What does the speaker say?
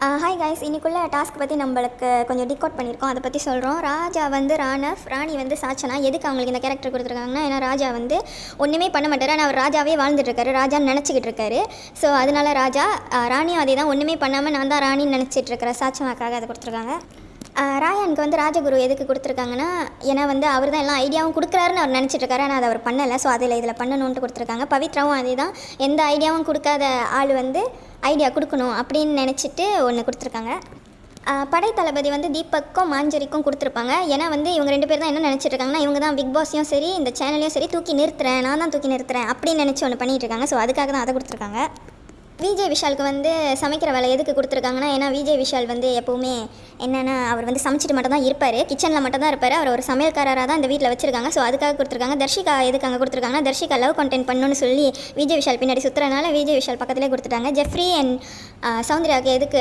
Hi guys, இன்னைக்குள்ள task பற்றி நம்மளுக்கு கொஞ்சம் டிகோட் பண்ணியிருக்கோம். அதை பற்றி சொல்கிறோம். ராஜா வந்து ராணவ், ராணி வந்து சாச்சனா. எதுக்கு அவங்களுக்கு இந்த கேரக்டர் கொடுத்துருக்காங்கன்னா, ஏன்னா ராஜா வந்து ஒன்றுமே பண்ண மாட்டார், ஆனால் அவர் ராஜாவே வாழ்ந்துட்டுருக்காரு, ராஜான்னு நினச்சிக்கிட்டு இருக்காரு. ஸோ அதனால ராஜா, ராணியும் அதே தான், ஒன்றுமே பண்ணாமல் நான் தான் ராணின்னு நினச்சிட்டு இருக்கிற சாச்சனாக்காக அதை கொடுத்துருக்காங்க. ராயானுக்கு வந்து ராஜகுரு எதுக்கு கொடுத்துருக்காங்கன்னா, ஏன்னா வந்து அவர் தான் எல்லாம் ஐடியாவும் கொடுக்குறாருன்னு அவர் நினச்சிட்டு இருக்காரு, ஆனால் அதை அவர் பண்ணலை. ஸோ இதில் பண்ணணுன்ட்டு கொடுத்துருக்காங்க. பவித்ராவும் அதே தான், எந்த ஐடியாவும் கொடுக்காத ஆள் வந்து ஐடியா கொடுக்கணும் அப்படின்னு நினச்சிட்டு ஒன்று கொடுத்துருக்காங்க. படை தளபதி வந்து தீபக்கும் மாஞ்சரிக்கும் கொடுத்துருப்பாங்க. ஏன்னா வந்து இவங்க 2 பேர் தான் என்ன நினச்சிட்டு இருக்காங்கன்னா, இவங்க தான் பிக் பாஸையும் சரி இந்த சேனலையும் சரி தூக்கி நிறுத்துறேன், நான் தான் தூக்கி நிறுத்துறேன் அப்படின்னு நினச்சி ஒன்று பண்ணிகிட்டு இருக்காங்க. ஸோ அதுக்காக தான் அதை கொடுத்துருக்காங்க. விஜய் விஷாலுக்கு வந்து சமைக்கிற வேலை எதுக்கு கொடுத்துருக்காங்கன்னா, ஏன்னா விஜய் விஷால் வந்து எப்போவுமே என்னென்னா அவர் வந்து சமைச்சிட்டு மட்டும் தான் இருப்பார், கிச்சனில் மட்டும் தான் இருப்பார், அவர் ஒரு சமையல்காரராக தான் இந்த வீட்டில் வச்சுருக்காங்க. ஸோ அதுக்காக கொடுத்துருக்காங்க. தர்ஷிகா எதுக்கு அங்கே கொடுத்துருக்காங்கன்னா, தர்ஷிகா லவ் கண்டென்ட் பண்ணணும்னு சொல்லி விஜய் விஷால் பின்னாடி சுற்றுறனால விஜய் விஷால் பக்கத்துலேயே கொடுத்துட்டாங்க. ஜெஃப்ரி அண்ட் சௌந்தர்யாவுக்கு எதுக்கு